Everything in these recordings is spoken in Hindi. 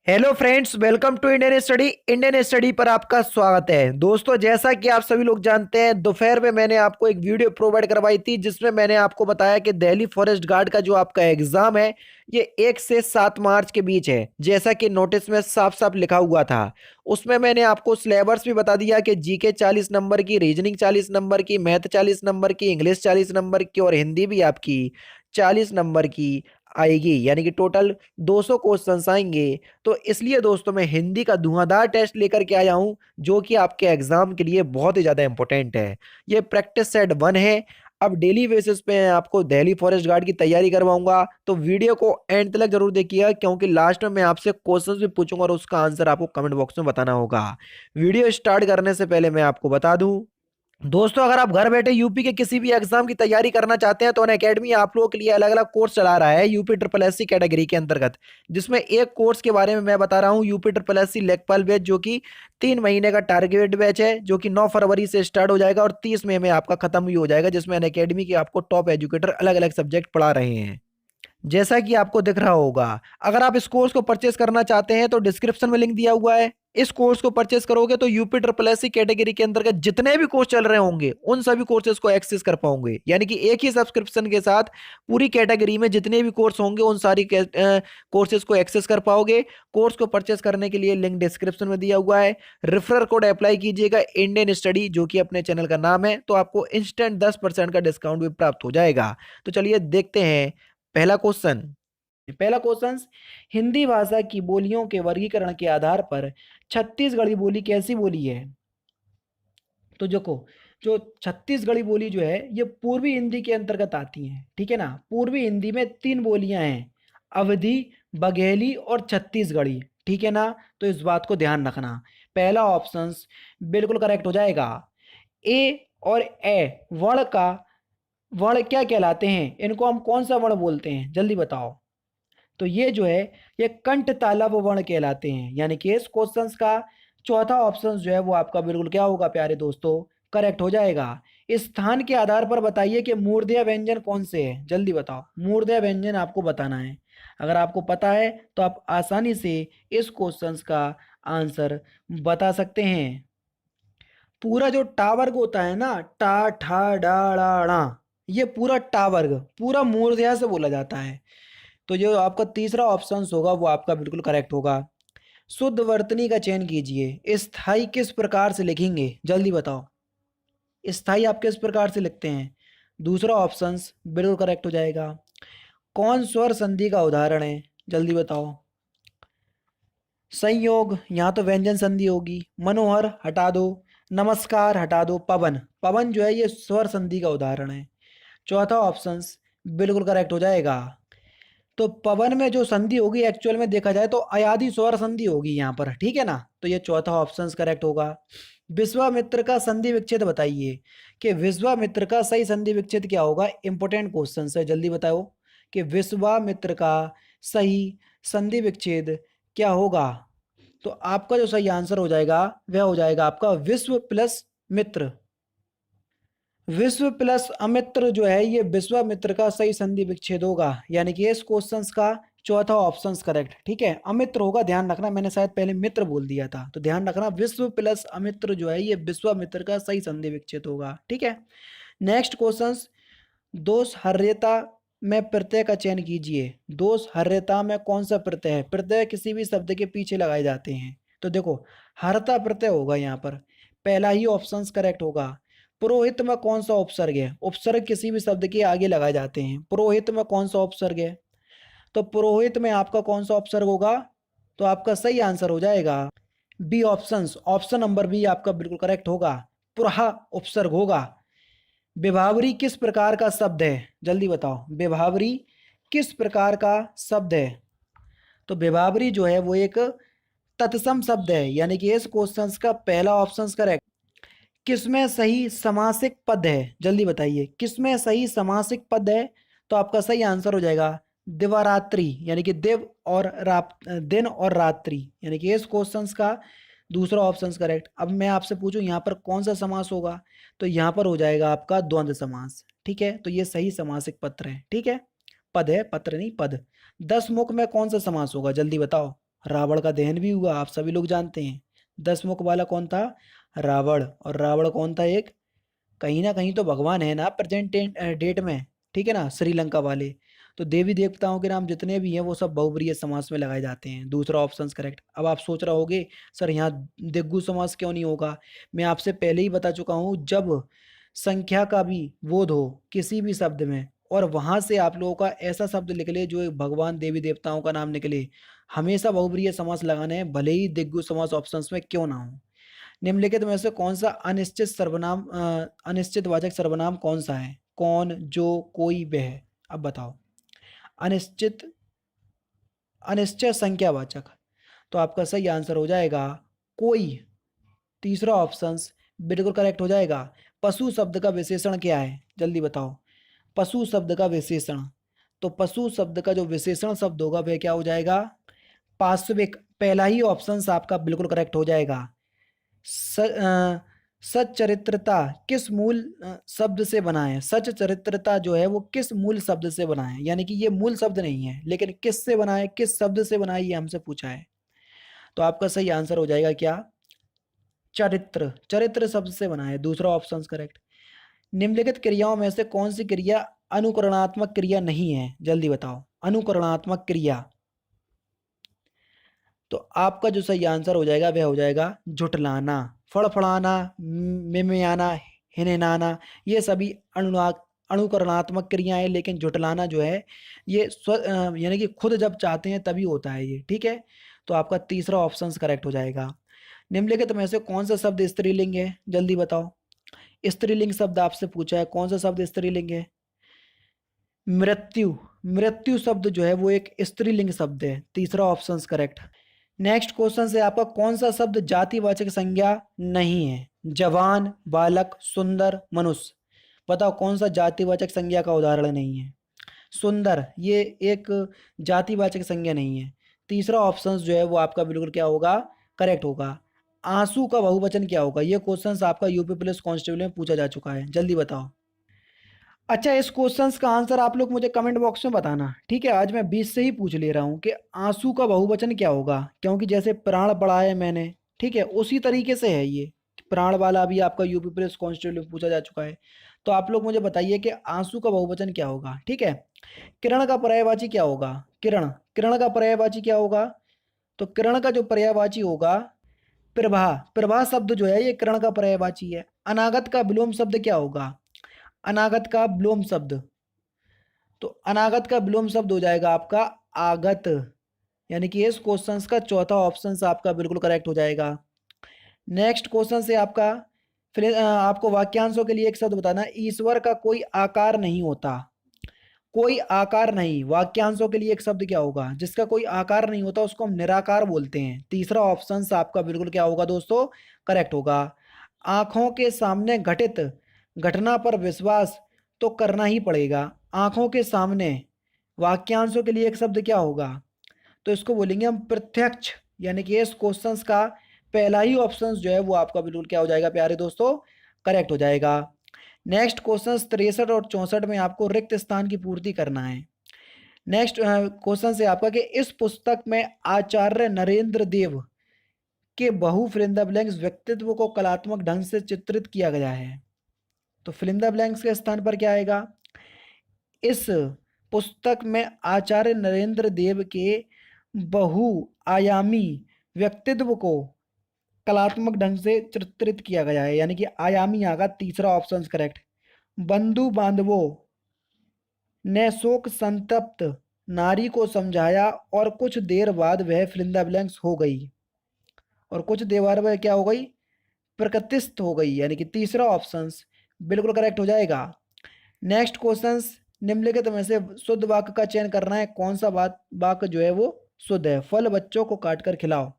Hello friends, welcome to Indian Study पर आपका स्वागत है। दोस्तों, जैसा कि आप सभी लोग जानते हैं, दोपहर में मैंने आपको एक वीडियो प्रोवाइड करवाई थी जिसमें मैंने आपको बताया कि दिल्ली फॉरेस्ट गार्ड का जो आपका एग्जाम है ये 1 से 7 मार्च के बीच है, जैसा कि नोटिस में साफ साफ लिखा हुआ था। उसमें मैंने आपको सिलेबस भी बता दिया कि जीके 40 नंबर की, रीजनिंग 40 नंबर की, मैथ 40 नंबर की, इंग्लिश 40 नंबर की और हिंदी भी आपकी 40 नंबर की आएगी, यानी कि टोटल 200 क्वेश्चंस आएंगे। तो इसलिए दोस्तों मैं हिंदी का धुआंधार टेस्ट लेकर के आया हूं जो कि आपके एग्जाम के लिए बहुत ही ज्यादा इंपॉर्टेंट है। ये प्रैक्टिस सेट 1 है। अब डेली बेसिस पे मैं आपको दिल्ली फॉरेस्ट गार्ड की तैयारी करवाऊंगा, तो वीडियो को एंड तक जरूर देखिएगा क्योंकि लास्ट में मैं आपसे क्वेश्चंस भी पूछूंगा और उसका आंसर आपको कमेंट बॉक्स में बताना होगा। वीडियो स्टार्ट करने से पहले मैं आपको बता दूं दोस्तों, अगर आप घर बैठे यूपी के किसी भी एग्जाम की तैयारी करना चाहते हैं तो अनअकैडमी आप लोगों के लिए अलग अलग कोर्स चला रहा है UP triple S C category के अंतर्गत, जिसमें एक कोर्स के बारे में मैं बता रहा हूं, यूपी ट्रिपल एस सी लेखपाल बैच, जो कि 3 महीने का टारगेट बैच है, जो कि 9 फरवरी से स्टार्ट हो जाएगा और 30 मई में आपका खत्म भी हो जाएगा, जिसमें अनअकैडमी के आपको टॉप एजुकेटर अलग अलग सब्जेक्ट पढ़ा रहे हैं। जैसा कि आपको दिख रहा होगा, अगर आप इस कोर्स को परचेस करना चाहते हैं तो डिस्क्रिप्शन में लिंक दिया हुआ है। इस कोर्स को परचेस करोगे तो UP triple S C category के अंतर्गत जितने भी कोर्स चल रहे होंगे उन सभी कोर्सेज को एक्सेस कर पाओगे, यानी कि एक ही सब्सक्रिप्शन के साथ पूरी कैटेगरी में जितने भी कोर्स होंगे उन सारी कोर्सेज को एक्सेस कर पाओगे। कोर्स को परचेस करने के लिए लिंक डिस्क्रिप्शन में दिया हुआ है। रेफरल कोड अप्लाई कीजिएगा इंडियन स्टडी, जो कि अपने चैनल का नाम है, तो आपको इंस्टेंट 10% का डिस्काउंट भी प्राप्त हो जाएगा। तो चलिए देखते हैं पहला क्वेश्चन। पहला क्वेश्चन, हिंदी भाषा की बोलियों के वर्गीकरण के आधार पर छत्तीसगढ़ी बोली कैसी बोली है? तो देखो, जो छत्तीसगढ़ी बोली जो है ये पूर्वी हिंदी के अंतर्गत आती है, ठीक है ना। पूर्वी हिंदी में 3 बोलियां हैं, अवधी, बघेली और छत्तीसगढ़ी, ठीक है ना। तो इस बात को ध्यान रखना। पहला ऑप्शन बिल्कुल करेक्ट हो जाएगा। ए और ए वर्ण का वर्ण क्या कहलाते हैं? इनको हम कौन सा वर्ण बोलते हैं, जल्दी बताओ। तो ये जो है ये कंठ तालव्य वर्ण कहलाते हैं, यानी कि इस क्वेश्चन का चौथा ऑप्शन जो है वो आपका बिल्कुल क्या होगा प्यारे दोस्तों, करेक्ट हो जाएगा। इस स्थान के आधार पर बताइए कि मूर्धन्य व्यंजन कौन से है, जल्दी बताओ। मूर्धन्य व्यंजन आपको बताना है। अगर आपको पता है तो आप आसानी से इस क्वेश्चन का आंसर बता सकते हैं। पूरा जो टा वर्ग होता है ना, टा ठा डा ड़ा णा, ये पूरा टा वर्ग पूरा मूर्धन्य से बोला जाता है। तो जो आपका तीसरा ऑप्शन होगा वो आपका बिल्कुल करेक्ट होगा। शुद्ध वर्तनी का चयन कीजिए। स्थाई किस प्रकार से लिखेंगे, जल्दी बताओ। स्थाई आप किस प्रकार से लिखते हैं? दूसरा ऑप्शन बिल्कुल करेक्ट हो जाएगा। कौन स्वर संधि का उदाहरण है, जल्दी बताओ। संयोग, यहाँ तो व्यंजन संधि होगी। मनोहर हटा दो, नमस्कार हटा दो, पवन पवन जो है ये स्वर संधि का उदाहरण है। चौथा ऑप्शन बिल्कुल करेक्ट हो जाएगा। तो पवन में जो संधि होगी एक्चुअल में देखा जाए तो अयादि स्वर संधि होगी यहाँ पर, ठीक है ना। तो ये चौथा ऑप्शन करेक्ट होगा। विश्वामित्र का संधि विच्छेद बताइए कि विश्वामित्र का सही संधि विच्छेद क्या होगा। इंपॉर्टेंट क्वेश्चन है, जल्दी बताओ कि विश्वामित्र का सही संधि विच्छेद क्या होगा। तो आपका जो सही आंसर हो जाएगा वह हो जाएगा आपका विश्व प्लस मित्र। विश्व प्लस अमित्र जो है ये विश्वामित्र का सही संधि विच्छेद होगा, यानी कि इस क्वेश्चन का चौथा ऑप्शन करेक्ट, ठीक है। अमित्र होगा, ध्यान रखना, मैंने शायद पहले मित्र बोल दिया था, तो ध्यान रखना विश्व प्लस अमित्र जो है ये विश्वामित्र का सही संधि विच्छेद होगा, ठीक है। नेक्स्ट क्वेश्चन, दोष हर्यता में प्रत्यय का चयन कीजिए। दोष हर्यता में कौन सा प्रत्यय है? प्रत्यय किसी भी शब्द के पीछे लगाए जाते हैं, तो देखो हरता प्रत्यय होगा यहाँ पर, पहला ही ऑप्शन करेक्ट होगा। पुरोहित में कौन सा उपसर्ग है? उपसर्ग किसी भी शब्द के आगे लगाए जाते हैं। पुरोहित में कौन सा उपसर्ग है? तो पुरोहित में आपका कौन सा उपसर्ग होगा? तो आपका सही आंसर हो जाएगा B option, option number B आपका बिल्कुल करेक्ट होगा। पुरहा उपसर्ग होगा। विभावरी किस प्रकार का शब्द है, जल्दी बताओ। विभावरी किस प्रकार का शब्द है? तो विभावरी जो है वो एक तत्सम शब्द है, यानी कि इस क्वेश्चन का पहला ऑप्शन करेक्ट। किसमें सही समासिक पद है, जल्दी बताइए, किसमें सही समासिक पद है? तो आपका सही आंसर हो जाएगा दिवारात्रि, यानी कि दिव और दिन और रात्रि, यानी कि इस क्वेश्चन का दूसरा ऑप्शन करेक्ट। अब मैं आपसे पूछूं यहाँ पर कौन सा समास होगा, तो यहाँ पर हो जाएगा आपका द्वंद्व समास, ठीक है। तो ये सही समासिक पत्र है, ठीक है। पद है, पत्र नहीं, पद। 10 मुख में कौन सा समास होगा, जल्दी बताओ। रावण का दहन भी हुआ, आप सभी लोग जानते हैं। 10 मुख वाला कौन था? रावण। और रावण कौन था? एक कहीं ना कहीं तो भगवान है ना प्रेजेंट डेट में, ठीक है ना, श्रीलंका वाले। तो देवी देवताओं के नाम जितने भी हैं वो सब बहुब्रीहि समास में लगाए जाते हैं। दूसरा ऑप्शन करेक्ट। अब आप सोच रहे होगे सर यहाँ दिग्गु समास क्यों नहीं होगा? मैं आपसे पहले ही बता चुका हूँ, जब संख्या का भी बोध हो किसी भी शब्द में और वहां से आप लोगों का ऐसा शब्द निकले जो एक भगवान देवी देवताओं का नाम निकले, हमेशा बहुब्रीहि समास लगाने हैं, भले ही दिग्गु समास ऑप्शंस में क्यों ना हो। निम्नलिखित में से कौन सा अनिश्चित सर्वनाम अनिश्चित वाचक सर्वनाम कौन सा है? कौन, जो, कोई, वह। अब बताओ। अनिश्चित अनिश्चय संख्यावाचक। तो आपका सही आंसर हो जाएगा कोई। तीसरा ऑप्शन बिल्कुल करेक्ट हो जाएगा। पशु शब्द का विशेषण क्या है? जल्दी बताओ। पशु शब्द का विशेषण। तो पशु शब्द का जो विशेषण शब्द होगा वह क्या हो जाएगा? पार्श्विक। पहला ही ऑप्शन आपका बिल्कुल करेक्ट हो जाएगा। सच्चरित्रता किस मूल शब्द से बना है? सच चरित्रता जो है वो किस मूल शब्द से बना है? यानी कि ये मूल शब्द नहीं है, लेकिन किस से बना है, किस शब्द से बना है, ये हमसे पूछा है। तो आपका सही आंसर हो जाएगा क्या? चरित्र। चरित्र शब्द से बना है। दूसरा ऑप्शन करेक्ट। निम्नलिखित क्रियाओं में से कौन सी क्रिया अनुकरणात्मक क्रिया नहीं है? जल्दी बताओ। अनुकरणात्मक क्रिया। तो आपका जो सही आंसर हो जाएगा वह हो जाएगा झुठलाना। फड़फड़ाना, मिमियाना, हिनहिनाना, ये सभी अनुकरणात्मक क्रियाएं, लेकिन झुठलाना जो है ये यानी कि खुद जब चाहते हैं तभी होता है ये, ठीक है। तो आपका तीसरा ऑप्शन करेक्ट हो जाएगा। निम्नलिखित में से कौन सा शब्द स्त्रीलिंग है? जल्दी बताओ। स्त्रीलिंग शब्द आपसे पूछा है, कौन सा शब्द स्त्रीलिंग है? मृत्यु। मृत्यु शब्द जो है वो एक स्त्रीलिंग शब्द है। तीसरा ऑप्शन करेक्ट। नेक्स्ट क्वेश्चन से आपका कौन सा शब्द जातिवाचक संज्ञा नहीं है? जवान, बालक, सुंदर, मनुष्य। बताओ कौन सा जातिवाचक संज्ञा का उदाहरण नहीं है? सुंदर ये एक जातिवाचक संज्ञा नहीं है। तीसरा ऑप्शन जो है वो आपका बिल्कुल क्या होगा? करेक्ट होगा। आंसू का बहुवचन क्या होगा? ये क्वेश्चन आपका यूपी पुलिस कांस्टेबल में पूछा जा चुका है, जल्दी बताओ। अच्छा, इस क्वेश्चंस का आंसर आप लोग मुझे कमेंट बॉक्स में बताना, ठीक है। आज मैं 20 से ही पूछ ले रहा हूँ कि आंसू का बहुवचन क्या होगा, क्योंकि जैसे प्राण पढ़ा है मैंने, ठीक है, उसी तरीके से है ये। प्राण वाला भी आपका यूपी पुलिस कांस्टेबल में पूछा जा चुका है। तो आप लोग मुझे बताइए कि आंसू का बहुवचन क्या होगा, ठीक है। किरण का पर्यायवाची क्या होगा? किरण। किरण का पर्यायवाची क्या होगा? तो किरण का जो पर्यायवाची होगा प्रभा। प्रभा शब्द जो है ये किरण का पर्यायवाची है। अनागत का विलोम शब्द क्या होगा? अनागत का विलोम शब्द। तो अनागत का विलोम शब्द हो जाएगा आपका आगत। यानी कि इस क्वेश्चन का चौथा ऑप्शन आपका बिल्कुल करेक्ट हो जाएगा। नेक्स्ट क्वेश्चन से आपका फिर आपको वाक्यांशों के लिए एक शब्द बताना है। ईश्वर का कोई आकार नहीं होता। कोई आकार नहीं, वाक्यांशों के लिए एक शब्द क्या होगा? जिसका कोई आकार नहीं होता उसको हम निराकार बोलते हैं। तीसरा ऑप्शन आपका बिल्कुल क्या होगा दोस्तों? करेक्ट होगा। आंखों के सामने घटित घटना पर विश्वास तो करना ही पड़ेगा। आंखों के सामने, वाक्यांशों के लिए एक शब्द क्या होगा? तो इसको बोलेंगे हम प्रत्यक्ष। यानी कि इस क्वेश्चंस का पहला ही ऑप्शन जो है वो आपका बिल्कुल क्या हो जाएगा प्यारे दोस्तों? करेक्ट हो जाएगा। नेक्स्ट क्वेश्चन 63 और 64 में आपको रिक्त स्थान की पूर्ति करना है। नेक्स्ट क्वेश्चन से आपका कि इस पुस्तक में आचार्य नरेंद्र देव के बहु फिल इन द ब्लैंक्स व्यक्तित्व को कलात्मक ढंग से चित्रित किया गया है। तो फिल इन द ब्लैंक्स के स्थान पर क्या आएगा? इस पुस्तक में आचार्य नरेंद्र देव के बहुआयामी व्यक्तित्व को कलात्मक ढंग से चित्रित किया गया है। यानी कि आयामी आगा। तीसरा ऑप्शन करेक्ट। बंधु बांधवों ने शोक संतप्त नारी को समझाया और कुछ देर बाद वह फिल इन द ब्लैंक्स हो गई। और कुछ देर बाद वह क्या हो गई? प्रकृतिस्थ हो गई। यानी कि तीसरा ऑप्शन बिल्कुल करेक्ट हो जाएगा। नेक्स्ट क्वेश्चन, निम्नलिखित में से शुद्ध वाक्य का चयन करना है। कौन सा बात वाक्य जो है वो शुद्ध है? फल बच्चों को काटकर खिलाओ।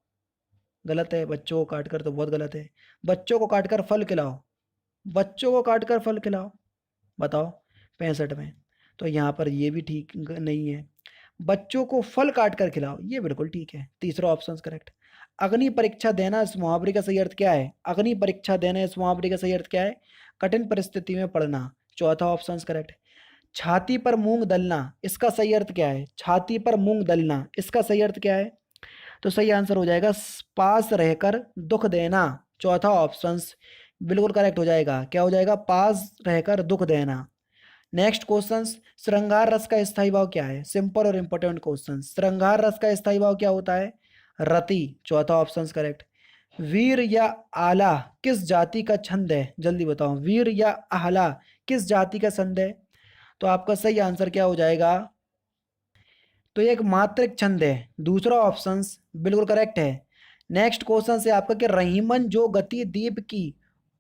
गलत है। बच्चों को काटकर तो बहुत गलत है। बच्चों को काटकर फल खिलाओ। बच्चों को काटकर फल खिलाओ। बताओ 65 में। तो यहाँ पर ये भी ठीक नहीं है। बच्चों को फल काट कर खिलाओ, ये बिल्कुल ठीक है। तीसरा ऑप्शन करेक्ट। अग्नि परीक्षा देना इस मुहावरे का सही अर्थ क्या है? अग्नि परीक्षा देना इस मुहावरे का सही अर्थ क्या है? कठिन परिस्थिति में पड़ना। चौथा ऑप्शन करेक्ट। छाती पर मूंग दलना, इसका सही अर्थ क्या है? छाती पर मूंग दलना, इसका सही अर्थ क्या है? तो सही आंसर हो जाएगा पास रहकर दुख देना। चौथा ऑप्शन बिल्कुल करेक्ट हो जाएगा। क्या हो जाएगा? पास रहकर दुख देना। नेक्स्ट क्वेश्चन, श्रृंगार रस का स्थायी भाव क्या है? सिंपल और इंपोर्टेंट क्वेश्चन। श्रृंगार रस का स्थायी भाव क्या होता है? रति। चौथा ऑप्शन करेक्ट। वीर या आला किस जाति का छंद है? जल्दी बताओ, वीर या आला किस जाति का छंद है? तो आपका सही आंसर क्या हो जाएगा? तो ये एक मात्रिक छंद है। दूसरा ऑप्शन बिल्कुल करेक्ट है। नेक्स्ट क्वेश्चन से आपका कि रहीमन जो गति दीप की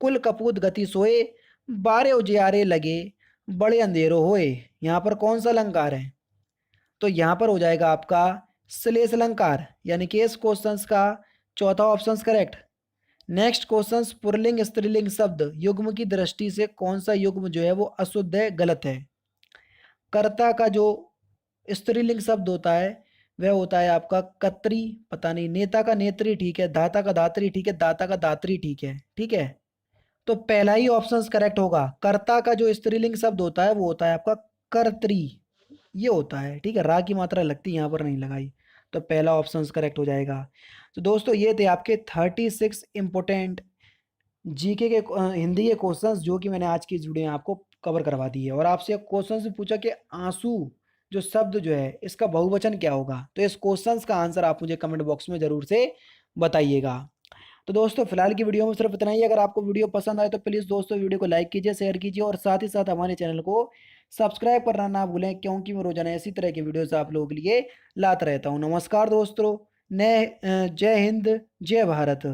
कुल कपूत गति सोए, बारे उजियारे लगे बड़े अंधेरो होए। यहाँ पर कौन सा अलंकार है? तो यहाँ पर हो जाएगा आपका श्लेष अलंकार, यानी कि इस क्वेश्चन का चौथा option correct. Next question, pulling स्त्रीलिंग शब्द युग्म की दृष्टि से कौन सा युग्म जो है वो अशुद्ध है, गलत है? कर्ता का जो स्त्रीलिंग शब्द होता है वह होता है आपका कत्री, पता नहीं, नेता का नेत्री ठीक है, दाता का दात्री ठीक है, दाता का दात्री ठीक है। ठीक है, तो पहला ही ऑप्शन करेक्ट होगा। कर्ता का जो स्त्रीलिंग शब्द होता है वो होता है आपका कर्त्री, ये होता है। ठीक है, रा की मात्रा लगती है, यहाँ पर नहीं लगाई, तो पहला ऑप्शन करेक्ट हो जाएगा। तो दोस्तों ये थे आपके 36 इंपोर्टेंट जीके के हिंदी के क्वेश्चंस जो कि मैंने आज की इस वीडियो में आपको कवर करवा दी है। और आपसे क्वेश्चन से पूछा कि आंसू जो शब्द जो है इसका बहुवचन क्या होगा, तो इस क्वेश्चंस का आंसर आप मुझे कमेंट बॉक्स में जरूर से बताइएगा। तो दोस्तों फिलहाल की वीडियो में सिर्फ इतना ही। अगर आपको वीडियो पसंद आए तो प्लीज़ दोस्तों वीडियो को लाइक कीजिए, शेयर कीजिए और साथ ही साथ हमारे चैनल को सब्सक्राइब करना ना भूलें, क्योंकि मैं रोजाना इसी तरह की वीडियोस आप लोगों के लिए लाता रहता हूँ। नमस्कार दोस्तों, जय हिंद, जय भारत।